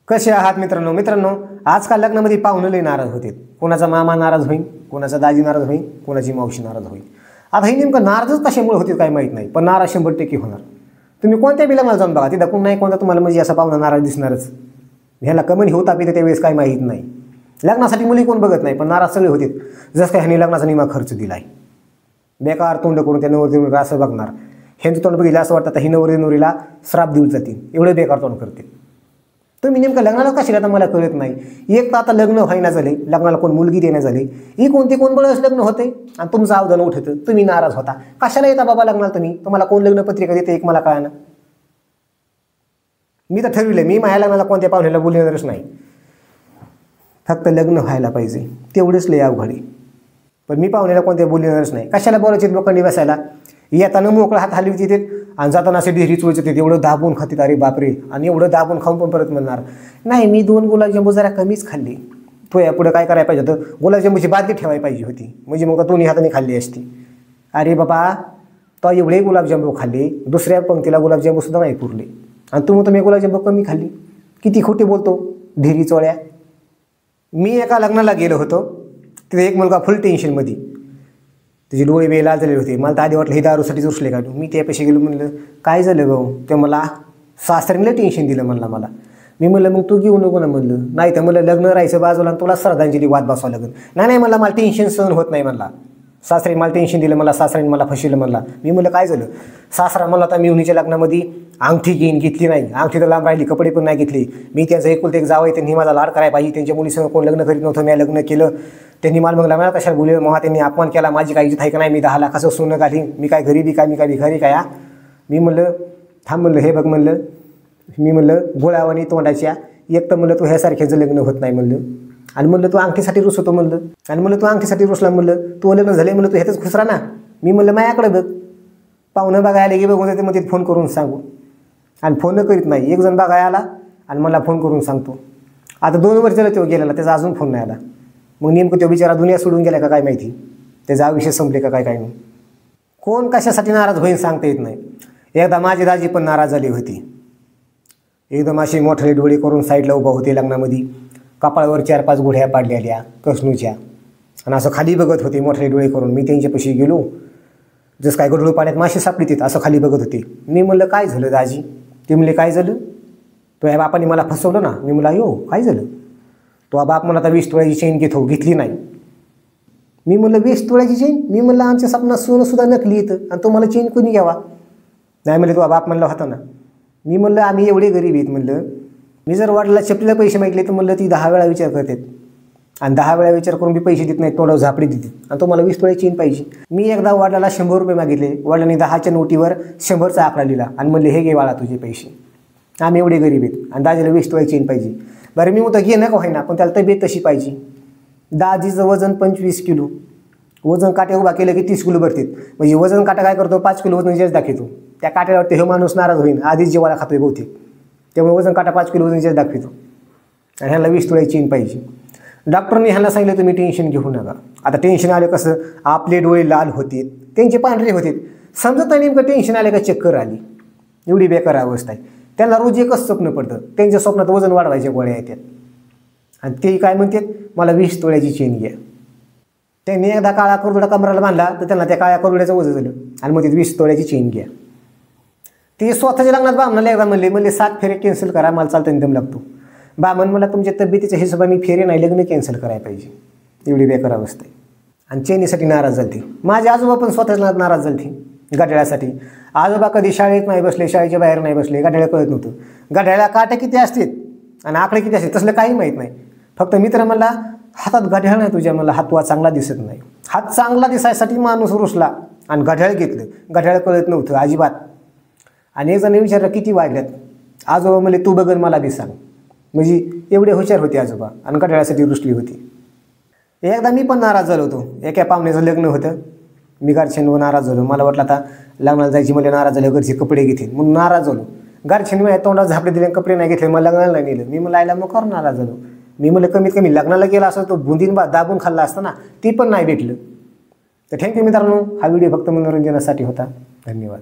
कसे आहात मित्रांनो आजकाल लग्नामध्ये पाहुणे लई नाराज होते। कोणाचा मामा नाराज होईल, कोणाचा दाजी नाराज होईल, कोणाची मावशी नाराज होईल। आता हे नेमकं नाराजच कशामुळे होते काय माहित नाही, पण नाराज 100% होणार। तुम्ही कोणत्या बी लग्नाला जाऊन बघा, तिथं कोण नाही कोणता तुम्हाला म्हणजे असा पाहुणा नाराज दिसणारच। ह्याला कमी होता पिते त्यावेळेस काय माहीत नाही। लग्नासाठी मुली कोण बघत नाही, पण नाराज सगळे होते। जसं काय ह्याने लग्नाचा निमा खर्च दिलाय, बेकार तोंड करून त्या नवरीला असं बघणार। ह्यांचं तोंड बघितलं असं वाटतं ही नवरीला श्राप देऊन जातील, एवढे बेकार तोंड करते। तुम्ही नेमकं लग्नाला कशी आता मला कळत नाही। एक तर आता लग्न व्हायना झाले, लग्नाला कोण मुलगी देण्या झाले, ही कोणती कोण बळच लग्न होते आणि तुमचं अवधान उठतं, तुम्ही नाराज होता। कशाला येता बाबा लग्नाला तुम्हाला कोण लग्न पत्रिका देते एक मला कळना। मी तर ठरविलं मी माझ्या लग्नाला कोणत्या पाहुण्याला बोलणारच नाही, फक्त लग्न व्हायला पाहिजे तेवढंच लय अवघड आहे। पण मी पाहुण्याला कोणत्या बोलणारच नाही। कशाला बोलायचे लोकांनी बसायला, येताना मोकळा हात हलवी तिथे आणि जाताना असे ढेरी चोळचे ते एवढं दाबून खातात, अरे बापरे। आणि एवढं दाबून खाऊन पण परत म्हणणार नाही मी 2 गुलाबजामू जरा कमीच खाल्ली। तो या पुढे काय करायला पाहिजे होतं, गुलाबजामुची बादली ठेवायला पाहिजे होती, म्हणजे मग दोन्ही हाताने खाल्ली असती। अरे बाबा तो एवढे गुलाबजामू खाल्ले, दुसऱ्या पंक्तीला गुलाबजामू सुद्धा नाही पुरले आणि तुम्ही गुलाबजामू कमी खाल्ली। किती खोटे बोलतो ढेरी चोळ्या। मी एका लग्नाला गेलो होतो, तिथे एक मुलगा फुल टेन्शनमध्ये, त्याचे डोळे बे लाल झालेले होते। मला तर आधी वाटलं हे दारूसाठीच रुसले का। मी त्यापेक्षा गेलो, म्हणलं काय झालं भाऊ, ते मला सासऱ्याने टेन्शन दिलं मला। मी म्हणलं मग तू घेऊ नको ना, म्हणलं नाही तर मला लग्न राहायचं बाजूला आणि तुला श्रद्धांजली वाद बसवावं लागेल। नाही मला टेन्शन सहन होत नाही म्हणला। सासरे मला टेन्शन दिलं, मला सासऱ्याने मला फसवलं म्हणला। मी म्हणलं काय झालं, सासरा मला आता मिवणीच्या लग्नामध्ये अंगठी घेतली नाही, अंगठी तर लांब राहिली, कपडे पण नाही घेतले। मी त्यांचं एकुलते एक जावं आहे, त्यांनी माझा लाड करायला पाहिजे। त्यांच्या मुलीसंग कोण लग्न करीत नव्हतं, मी लग्न केलं। त्यांनी मला मग लग्नाला कशाला बोलले, मग त्यांनी अपमान केला, माझी काही इज्जत आहे का नाही, मी 10 लाखाचं सोनं घालीन, मी काय गरीबी काय, मी काय भिकारी काय। मी म्हणलं थांब, म्हणलं हे बघ, म्हणलं मी म्हणलं गोळावानी तोंडाच्या एक तर म्हणलं तू ह्यासारख्याचं लग्न होत नाही म्हणलं, आणि म्हणलं तू अंगठीसाठी रुस होतो म्हणलं, आणि म्हणलं तू अंगठीसाठी रुसला म्हणलं, तू लग्न झाले म्हणलं तू ह्यातच खुसरा ना। मी म्हणलं माझ्याकडे बघ, पाहुणं बघायला गे बघून मग तिथे फोन करून सांगू, आणि फोन करीत नाही। एक जण बघायला आला आणि मला फोन करून सांगतो। आता 2 वर्ष झालं तो गेलेला, त्याचा अजून फोन नाही आला। मग नेमकं तो बिचारा दुनिया सोडून गेला का काय माहिती, त्याचा आयुष्य संपले का काय नाही। कोण कशासाठी नाराज होईल सांगता येत नाही। एकदा माझी दाजी पण नाराज झाली होती, एकदम अशी मोठे डोळे करून साईडला उभा होते लग्नामध्ये, कपाळावर 4-5 गुढ्या पाडलेल्या कसणूच्या, आणि असं खाली बघत होते मोठे डोळे करून। मी त्यांच्यापाशी गेलो, जसं काय गडूळ पाण्यात मासे सापडी तिथं असं खाली बघत होते। मी म्हणलं काय झालं दाजी, ते म्हणले काय झालं, तो या बापाने मला फसवलं ना। मी म्हणलं हो काय झालं, तो बाप मला आता 20 तोळ्याची चेन घेतली नाही। मी म्हणलं 20 तोळ्याची चेन, मी म्हणलं आमच्या सपनात सोनं सुद्धा नकली येतं आणि तो मला चेन कोणी घ्यावा। नाही म्हणले तो बाप म्हणला होता ना। मी म्हणलं आम्ही एवढे गरीब आहेत म्हणलं, मी जर वडिलाला चपलीला पैसे मागितले तर म्हणलं ती 10 वेळा विचार करतात, आणि 10 वेळा विचार करून मी पैसे देत नाहीत, तोंडावर झापडी देतात, आणि तो मला 20 तोळ्याची चेन पाहिजे। मी एकदा वडिलाला 100 रुपये मागितले, वडिलांनी 10च्या नोटीवर 100चा आकडा लिहिला आणि म्हणले हे घे बाळा तुझे पैसे, आम्ही एवढे गरीब आहेत आणि दाजीला 20 तोळ्याची चेन पाहिजे। बरं मी म्हणतो घे ना का होईना, पण त्याला तब्येत तशी पाहिजे। दाजीचं वजन 25 किलो, वजन काट्या उभा केलं की 30 किलो भरतात, म्हणजे वजन काटा काय करतो 5 किलो वजन जास्त दाखवतो। त्या काट्यावरती हे माणूस नाराज होईल, आधीच जेवायला खातोय बहुतेक, त्यामुळे वजन काटा 5 किलो वजन जास्त दाखवतो, आणि ह्याला 20 तोळ्याची चेन पाहिजे। डॉक्टरने ह्याला सांगितलं तुम्ही टेन्शन घेऊ नका। आता टेन्शन आले कसं, आपले डोळे लाल होते, त्यांचे पांढरे होते, समजत नाही नेमकं टेन्शन आले का चक्कर आली, एवढी बेकार अवस्था आहे। त्यांना रोज एकच स्वप्न पडतं, त्यांच्या स्वप्नात वजन वाढवायच्या गोळ्या येतात, आणि ते काय म्हणतात मला 20 तोळ्याची चेन घ्या। त्यांनी एकदा काळा करुडा कमराला बांधला तर त्यांना त्या काळ्या करुड्याचं वजन झालं, आणि मग ते 20 तोळ्याची चेन घ्या। ते स्वतःच्या लग्नात बामणाला एकदा म्हणले 7 फेरे कॅन्सल करा, मला चालतं दम लागतो। बामण मला तुमच्या तब्येतीच्या हिशोबाने फेरे नाही, लग्न कॅन्सल करायला पाहिजे, एवढी बेकार अवस्था आहे। आणि चेनीसाठी नाराज झाली। माझे आजोबा पण स्वतःच्या नाराज झाली गाड्यासाठी। आजोबा कधी शाळेत नाही बसले, शाळेच्या बाहेर नाही बसले, गाड्याला कळत नव्हतं गाड्याला काटे किती असतात आणि आकडे किती असतात तसलं काही माहीत नाही। फक्त मित्र म्हणला हातात घड्याळ नाही तुझ्या, मला हात चांगला दिसत नाही। हात चांगला दिसायसाठी माणूस रुसला आणि घड्याळ घेतलं, घड्याळ कळत नव्हतं अजिबात। आणि एक जण विचारलं किती वाढल्यात, आजोबा म्हणले तू बघन मला बी सांग, म्हणजे एवढे हुशार होते आजोबा, आणि घड्याळासाठी रुसली होती। एकदा मी पण नाराज झालो होतो, एका पाहुण्याचं लग्न होतं, मी घरच्यांवर नाराज झालो। मला वाटलं आता लग्नाला जायची, मला नाराज झालं घरचे कपडे घेतील म्हणून नाराज झालो। घरच्यांनी माझ्या तोंडात झापडे दिले, कपडे नाही घेतले, मला लग्नाला नाही नेलं। मी मला आयला मग कर नाराज झालो। मी म्हणलं कमीत कमी लग्नाला गेला असं तो बुंदीन दाबून खाल्ला असतं ना, ती पण नाही भेटलं। तर थँक्यू मित्रांनो, हा व्हिडिओ फक्त मनोरंजनासाठी होता। धन्यवाद।